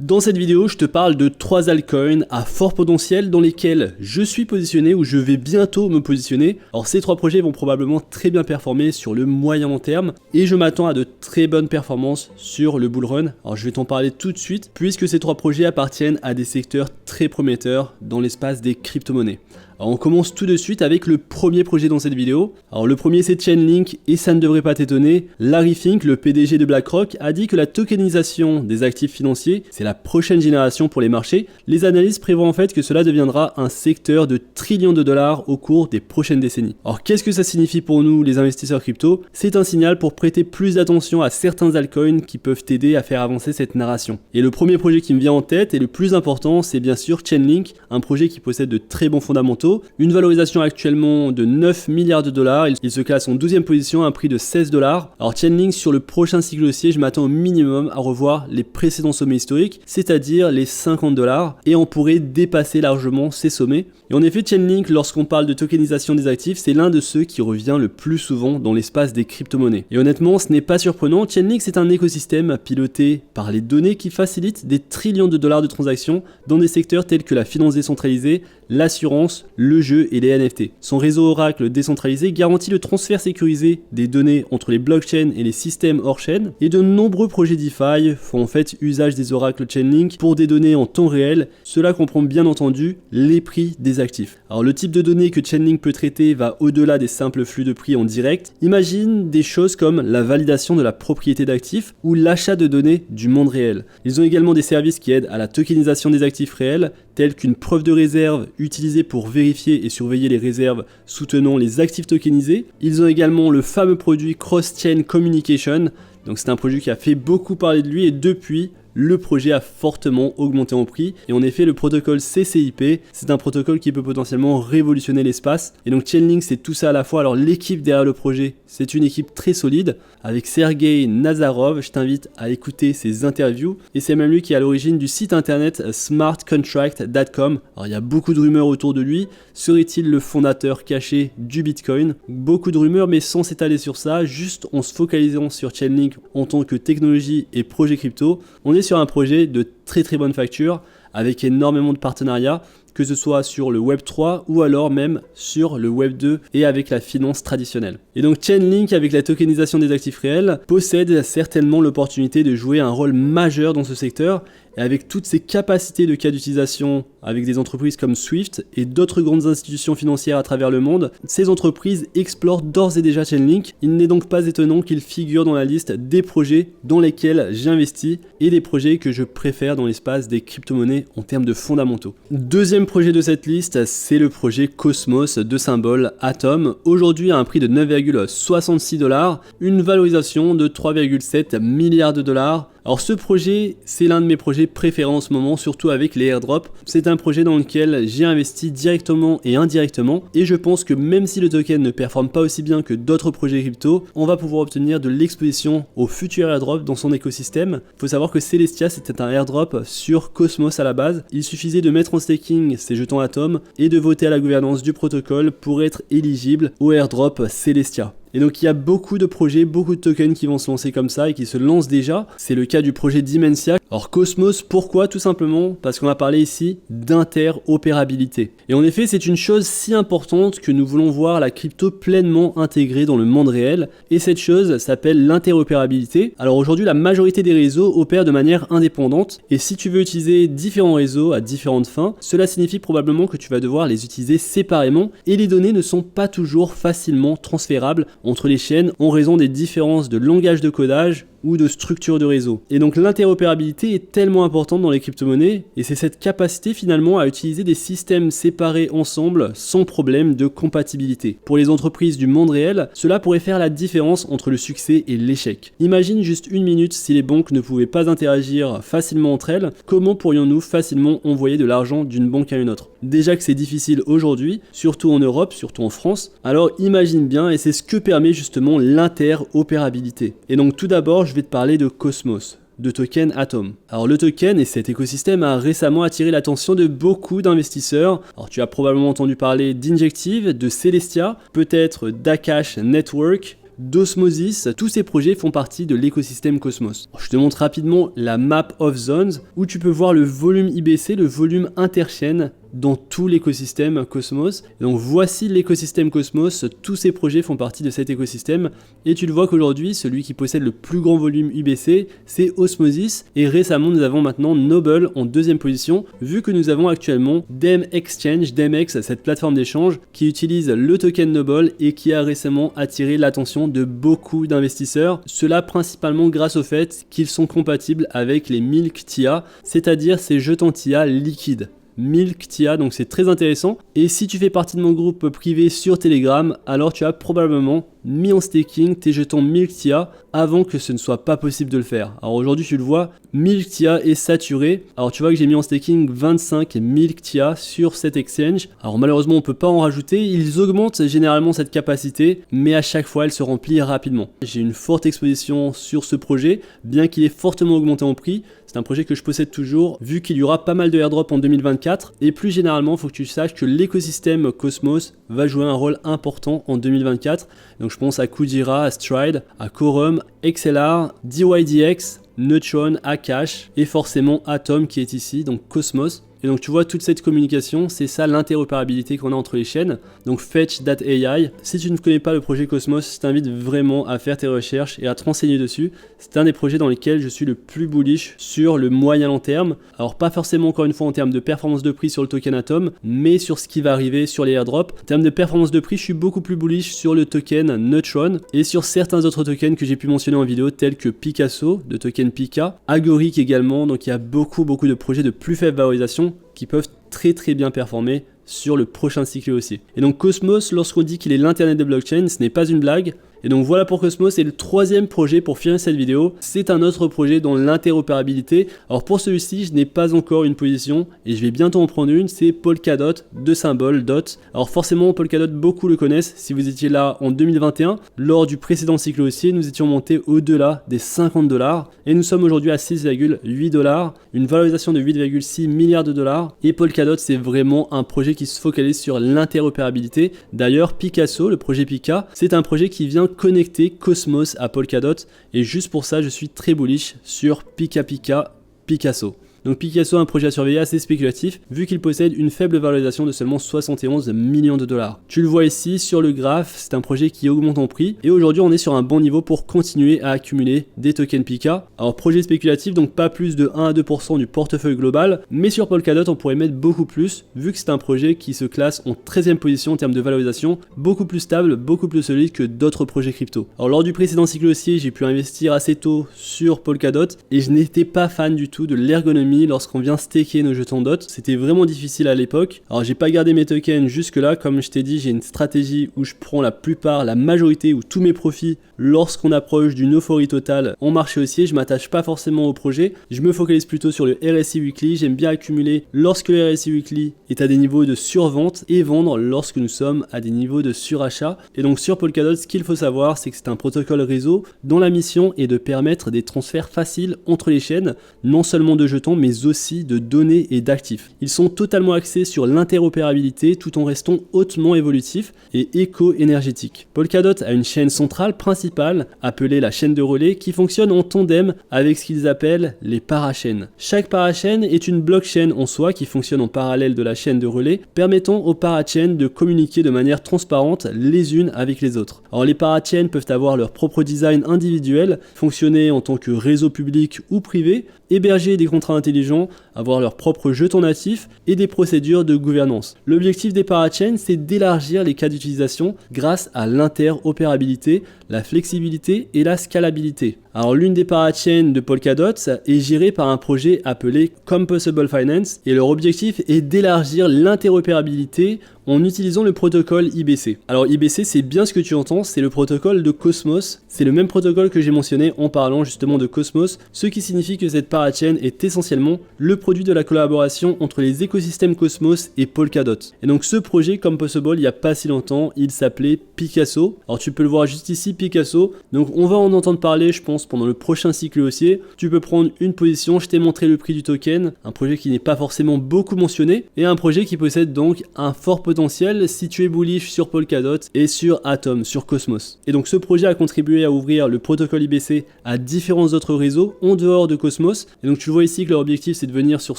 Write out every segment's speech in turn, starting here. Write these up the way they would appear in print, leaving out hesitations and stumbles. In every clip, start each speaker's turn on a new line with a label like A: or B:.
A: Dans cette vidéo, je te parle de 3 altcoins à fort potentiel dans lesquels je suis positionné ou je vais bientôt me positionner. Alors ces 3 projets vont probablement très bien performer sur le moyen long terme et je m'attends à de très bonnes performances sur le bull run. Alors je vais t'en parler tout de suite puisque ces 3 projets appartiennent à des secteurs très prometteurs dans l'espace des crypto-monnaies. Alors on commence tout de suite avec le premier projet dans cette vidéo. Alors le premier c'est Chainlink et ça ne devrait pas t'étonner. Larry Fink, le PDG de BlackRock, a dit que la tokenisation des actifs financiers c'est la prochaine génération pour les marchés. Les analystes prévoient en fait que cela deviendra un secteur de trillions de dollars au cours des prochaines décennies. Alors qu'est-ce que ça signifie pour nous les investisseurs crypto? C'est un signal pour prêter plus d'attention à certains altcoins qui peuvent t'aider à faire avancer cette narration. Et le premier projet qui me vient en tête et le plus important c'est bien sûr Chainlink, un projet qui possède de très bons fondamentaux. Une valorisation actuellement de 9 milliards de dollars, il se classe en 12e position à un prix de 16 dollars. Alors Chainlink sur le prochain cycle haussier, je m'attends au minimum à revoir les précédents sommets historiques, c'est-à-dire les 50 dollars, et on pourrait dépasser largement ces sommets. Et en effet, Chainlink, lorsqu'on parle de tokenisation des actifs, c'est l'un de ceux qui revient le plus souvent dans l'espace des crypto-monnaies. Et honnêtement, ce n'est pas surprenant, Chainlink c'est un écosystème piloté par les données qui facilite des trillions de dollars de transactions dans des secteurs tels que la finance décentralisée, l'assurance, le jeu et les NFT. Son réseau Oracle décentralisé garantit le transfert sécurisé des données entre les blockchains et les systèmes hors chaîne, et de nombreux projets DeFi font en fait usage des oracles Chainlink pour des données en temps réel. Cela comprend bien entendu les prix des actifs. Alors le type de données que Chainlink peut traiter va au-delà des simples flux de prix en direct. Imagine des choses comme la validation de la propriété d'actifs ou l'achat de données du monde réel. Ils ont également des services qui aident à la tokenisation des actifs réels, tels qu'une preuve de réserve utilisée pour vérifier et surveiller les réserves soutenant les actifs tokenisés. Ils ont également le fameux produit Cross-Chain Communication, donc c'est un produit qui a fait beaucoup parler de lui et depuis, le projet a fortement augmenté en prix. Et en effet, le protocole CCIP, c'est un protocole qui peut potentiellement révolutionner l'espace. Et donc Chainlink, c'est tout ça à la fois. Alors l'équipe derrière le projet, c'est une équipe très solide avec Sergei Nazarov. Je t'invite à écouter ses interviews. Et c'est même lui qui est à l'origine du site internet smartcontract.com. Alors il y a beaucoup de rumeurs autour de lui. Serait-il le fondateur caché du Bitcoin? Beaucoup de rumeurs, mais sans s'étaler sur ça, juste en se focalisant sur Chainlink en tant que technologie et projet crypto. On est sur un projet de très bonne facture avec énormément de partenariats, que ce soit sur le Web 3 ou alors même sur le Web 2 et avec la finance traditionnelle. Et donc Chainlink, avec la tokenisation des actifs réels, possède certainement l'opportunité de jouer un rôle majeur dans ce secteur, et avec toutes ses capacités de cas d'utilisation avec des entreprises comme Swift et d'autres grandes institutions financières à travers le monde, ces entreprises explorent d'ores et déjà Chainlink. Il n'est donc pas étonnant qu'il figure dans la liste des projets dans lesquels j'investis et des projets que je préfère dans l'espace des crypto-monnaies en termes de fondamentaux. Deuxième projet de cette liste, c'est le projet Cosmos de symbole Atom, aujourd'hui à un prix de 9,66 dollars, une valorisation de 3,7 milliards de dollars. Alors ce projet, c'est l'un de mes projets préférés en ce moment, surtout avec les airdrops. C'est un projet dans lequel j'ai investi directement et indirectement, et je pense que même si le token ne performe pas aussi bien que d'autres projets crypto, on va pouvoir obtenir de l'exposition aux futurs airdrops dans son écosystème. Il faut savoir que Celestia, c'était un airdrop sur Cosmos à la base. Il suffisait de mettre en staking ses jetons Atom et de voter à la gouvernance du protocole pour être éligible au airdrop Celestia. Et donc il y a beaucoup de projets, beaucoup de tokens qui vont se lancer comme ça et qui se lancent déjà. C'est le cas du projet Dimensia. Alors Cosmos, pourquoi? Tout simplement parce qu'on va parler ici d'interopérabilité. Et en effet, c'est une chose si importante que nous voulons voir la crypto pleinement intégrée dans le monde réel. Et cette chose s'appelle l'interopérabilité. Alors aujourd'hui, la majorité des réseaux opèrent de manière indépendante. Et si tu veux utiliser différents réseaux à différentes fins, cela signifie probablement que tu vas devoir les utiliser séparément. Et les données ne sont pas toujours facilement transférables entre les chaînes en raison des différences de langage de codage ou de structure de réseau. Et donc l'interopérabilité est tellement importante dans les crypto-monnaies et c'est cette capacité finalement à utiliser des systèmes séparés ensemble sans problème de compatibilité. Pour les entreprises du monde réel, cela pourrait faire la différence entre le succès et l'échec. Imagine juste une minute si les banques ne pouvaient pas interagir facilement entre elles, comment pourrions-nous facilement envoyer de l'argent d'une banque à une autre? Déjà que c'est difficile aujourd'hui, surtout en Europe, surtout en France, alors imagine bien, et c'est ce que permet justement l'interopérabilité. Et donc tout d'abord, je vais te parler de Cosmos, de token Atom. Alors le token et cet écosystème a récemment attiré l'attention de beaucoup d'investisseurs. Alors tu as probablement entendu parler d'Injective, de Celestia, peut-être d'Akash Network, d'Osmosis. Tous ces projets font partie de l'écosystème Cosmos. Je te montre rapidement la Map of Zones où tu peux voir le volume IBC, le volume interchaîne dans tout l'écosystème Cosmos. Et donc voici l'écosystème Cosmos, tous ces projets font partie de cet écosystème et tu le vois qu'aujourd'hui celui qui possède le plus grand volume UBC c'est Osmosis et récemment nous avons maintenant Noble en deuxième position vu que nous avons actuellement Dem Exchange, Demex, cette plateforme d'échange qui utilise le token Noble et qui a récemment attiré l'attention de beaucoup d'investisseurs, cela principalement grâce au fait qu'ils sont compatibles avec les Milk TIA, c'est-à-dire ces jetons TIA liquides. Milk TIA, donc c'est très intéressant. Et si tu fais partie de mon groupe privé sur Telegram, alors tu as probablement mis en staking tes jetons Milk TIA avant que ce ne soit pas possible de le faire. Alors aujourd'hui tu le vois, Milk TIA est saturé. Alors tu vois que j'ai mis en staking 25 Milk TIA sur cet exchange. Alors malheureusement on peut pas en rajouter, ils augmentent généralement cette capacité, mais à chaque fois elle se remplit rapidement. J'ai une forte exposition sur ce projet, bien qu'il ait fortement augmenté en prix. C'est un projet que je possède toujours, vu qu'il y aura pas mal de airdrops en 2024. Et plus généralement, il faut que tu saches que l'écosystème Cosmos va jouer un rôle important en 2024. Donc je pense à Kujira, à Stride, à Quorum, XLR, DYDX, Neutron, Akash et forcément Atom qui est ici, donc Cosmos. Et donc tu vois toute cette communication, c'est ça l'interopérabilité qu'on a entre les chaînes. Donc Fetch.ai, si tu ne connais pas le projet Cosmos, je t'invite vraiment à faire tes recherches et à te renseigner dessus. C'est un des projets dans lesquels je suis le plus bullish sur le moyen long terme. Alors pas forcément encore une fois en termes de performance de prix sur le token Atom, mais sur ce qui va arriver sur les airdrops. En termes de performance de prix, je suis beaucoup plus bullish sur le token Neutron et sur certains autres tokens que j'ai pu mentionner en vidéo tels que Picasso, de token Pika, Agoric également. Donc il y a beaucoup de projets de plus faible valorisation qui peuvent très bien performer sur le prochain cycle aussi. Et donc Cosmos, lorsqu'on dit qu'il est l'internet des blockchains, ce n'est pas une blague. Et donc voilà pour Cosmos, et le troisième projet pour finir cette vidéo, c'est un autre projet dans l'interopérabilité. Alors pour celui-ci, je n'ai pas encore une position et je vais bientôt en prendre une, c'est Polkadot, de symbole DOT. Alors forcément Polkadot, beaucoup le connaissent, si vous étiez là en 2021, lors du précédent cycle haussier, nous étions montés au-delà des 50 $ et nous sommes aujourd'hui à 6,8 $, une valorisation de 8,6 milliards de dollars. Et Polkadot, c'est vraiment un projet qui se focalise sur l'interopérabilité. D'ailleurs, Picasso, le projet Pika, c'est un projet qui vient connecter Cosmos à Polkadot et juste pour ça je suis très bullish sur Picasso. Donc Picasso, un projet à surveiller assez spéculatif vu qu'il possède une faible valorisation de seulement 71 millions de dollars. Tu le vois ici sur le graphe, c'est un projet qui augmente en prix et aujourd'hui on est sur un bon niveau pour continuer à accumuler des tokens Pika. Alors projet spéculatif, donc pas plus de 1 à 2% du portefeuille global, mais sur Polkadot on pourrait mettre beaucoup plus vu que c'est un projet qui se classe en 13e position en termes de valorisation, beaucoup plus stable, beaucoup plus solide que d'autres projets crypto. Alors lors du précédent cycle haussier, j'ai pu investir assez tôt sur Polkadot et je n'étais pas fan du tout de l'ergonomie lorsqu'on vient staker nos jetons DOT. C'était vraiment difficile à l'époque. Alors j'ai pas gardé mes tokens jusque là, comme je t'ai dit, j'ai une stratégie où je prends la majorité ou tous mes profits lorsqu'on approche d'une euphorie totale en marché haussier. Je m'attache pas forcément au projet, je me focalise plutôt sur le RSI Weekly. J'aime bien accumuler lorsque le RSI Weekly est à des niveaux de survente et vendre lorsque nous sommes à des niveaux de surachat. Et donc sur Polkadot, ce qu'il faut savoir, c'est que c'est un protocole réseau dont la mission est de permettre des transferts faciles entre les chaînes, non seulement de jetons mais aussi de données et d'actifs. Ils sont totalement axés sur l'interopérabilité tout en restant hautement évolutifs et éco-énergétiques. Polkadot a une chaîne centrale principale appelée la chaîne de relais qui fonctionne en tandem avec ce qu'ils appellent les parachaînes. Chaque parachaîne est une blockchain en soi qui fonctionne en parallèle de la chaîne de relais, permettant aux parachaînes de communiquer de manière transparente les unes avec les autres. Alors les parachaînes peuvent avoir leur propre design individuel, fonctionner en tant que réseau public ou privé, héberger des contrats intelligents, avoir leur propre jeton natif et des procédures de gouvernance. L'objectif des parachains, c'est d'élargir les cas d'utilisation grâce à l'interopérabilité, la flexibilité et la scalabilité. Alors l'une des parachains de Polkadot est gérée par un projet appelé Composable Finance et leur objectif est d'élargir l'interopérabilité en utilisant le protocole IBC. Alors IBC, c'est bien ce que tu entends, c'est le protocole de Cosmos, c'est le même protocole que j'ai mentionné en parlant justement de Cosmos, ce qui signifie que cette parachain est essentiellement le produit de la collaboration entre les écosystèmes Cosmos et Polkadot. Et donc ce projet Composable, il n'y a pas si longtemps, il s'appelait Picasso. Alors tu peux le voir juste ici, Picasso. Donc on va en entendre parler, je pense, pendant le prochain cycle haussier. Tu peux prendre une position, je t'ai montré le prix du token, un projet qui n'est pas forcément beaucoup mentionné, et un projet qui possède donc un fort potentiel potentiel si tu es bullish sur Polkadot et sur Atom, sur Cosmos. Et donc ce projet a contribué à ouvrir le protocole IBC à différents autres réseaux en dehors de Cosmos. Et donc tu vois ici que leur objectif c'est de venir sur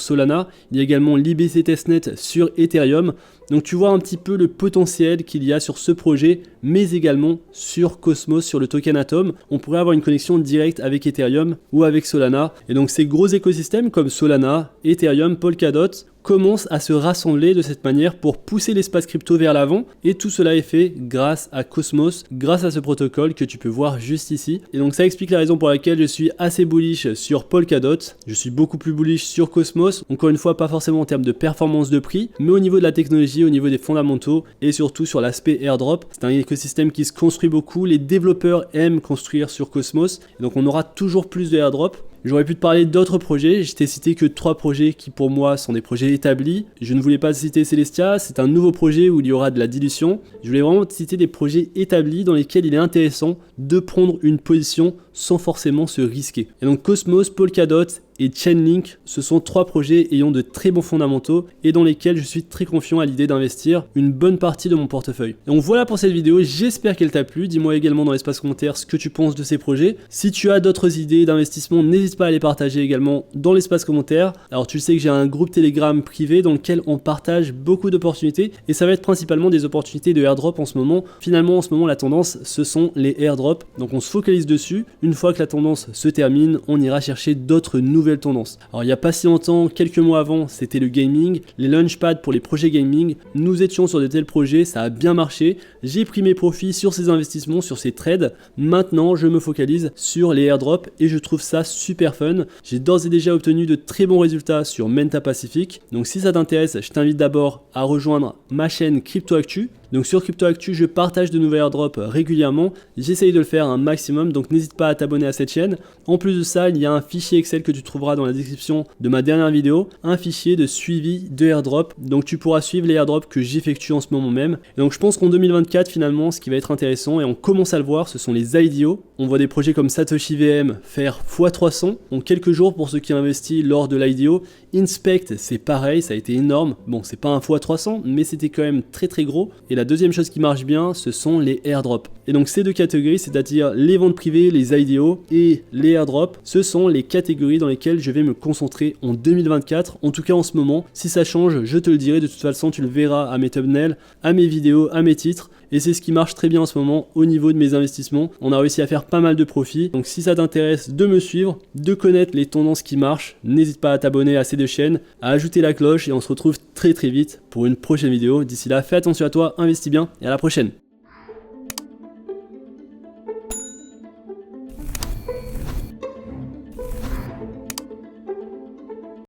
A: Solana. Il y a également l'IBC Testnet sur Ethereum. Donc tu vois un petit peu le potentiel qu'il y a sur ce projet, mais également sur Cosmos, sur le token Atom. On pourrait avoir une connexion directe avec Ethereum ou avec Solana. Et donc ces gros écosystèmes comme Solana, Ethereum, Polkadot commencent à se rassembler de cette manière pour pousser l'espace crypto vers l'avant, et tout cela est fait grâce à Cosmos, grâce à ce protocole que tu peux voir juste ici. Et donc ça explique la raison pour laquelle je suis assez bullish sur Polkadot, je suis beaucoup plus bullish sur Cosmos, encore une fois pas forcément en termes de performance de prix, mais au niveau de la technologie, au niveau des fondamentaux et surtout sur l'aspect airdrop. C'est un écosystème qui se construit beaucoup, les développeurs aiment construire sur Cosmos, et donc on aura toujours plus de airdrop. J'aurais pu te parler d'autres projets, je t'ai cité que 3 projets qui pour moi sont des projets établis. Je ne voulais pas citer Celestia, c'est un nouveau projet où il y aura de la dilution. Je voulais vraiment te citer des projets établis dans lesquels il est intéressant de prendre une position sans forcément se risquer. Et donc Cosmos, Polkadot et Chainlink, ce sont 3 projets ayant de très bons fondamentaux et dans lesquels je suis très confiant à l'idée d'investir une bonne partie de mon portefeuille. Et donc voilà pour cette vidéo, j'espère qu'elle t'a plu. Dis-moi également dans l'espace commentaire ce que tu penses de ces projets. Si tu as d'autres idées d'investissement, n'hésite pas à les partager également dans l'espace commentaire. Alors tu sais que j'ai un groupe Telegram privé dans lequel on partage beaucoup d'opportunités et ça va être principalement des opportunités de airdrop en ce moment. Finalement en ce moment la tendance ce sont les airdrops, donc on se focalise dessus. Une fois que la tendance se termine, on ira chercher d'autres nouvelles tendances. Alors il n'y a pas si longtemps, quelques mois avant, c'était le gaming, les launchpads pour les projets gaming. Nous étions sur de tels projets, ça a bien marché. J'ai pris mes profits sur ces investissements, sur ces trades. Maintenant, je me focalise sur les airdrops et je trouve ça super fun. J'ai d'ores et déjà obtenu de très bons résultats sur Menta Pacific. Donc si ça t'intéresse, je t'invite d'abord à rejoindre ma chaîne CryptoActu. Donc sur CryptoActu, je partage de nouveaux airdrops régulièrement. J'essaye de le faire un maximum, donc n'hésite pas à t'abonner à cette chaîne. En plus de ça, il y a un fichier Excel que tu trouveras dans la description de ma dernière vidéo, un fichier de suivi de airdrop. Donc tu pourras suivre les airdrops que j'effectue en ce moment même. Et donc je pense qu'en 2024, finalement, ce qui va être intéressant, et on commence à le voir, ce sont les IDO. On voit des projets comme Satoshi VM faire x300 en quelques jours pour ceux qui ont investi lors de l'IDO. Inspect, c'est pareil, ça a été énorme. Bon, c'est pas un x300, mais c'était quand même très très gros. Et la deuxième chose qui marche bien, ce sont les airdrops. Et donc ces deux catégories, c'est-à-dire les ventes privées, les IDO et les airdrops, ce sont les catégories dans lesquelles je vais me concentrer en 2024. En tout cas en ce moment, si ça change, je te le dirai. De toute façon, tu le verras à mes thumbnails, à mes vidéos, à mes titres. Et c'est ce qui marche très bien en ce moment au niveau de mes investissements. On a réussi à faire pas mal de profits. Donc si ça t'intéresse de me suivre, de connaître les tendances qui marchent, n'hésite pas à t'abonner à ces deux chaînes, à ajouter la cloche et on se retrouve très très vite pour une prochaine vidéo. D'ici là, fais attention à toi, investis bien et à la prochaine.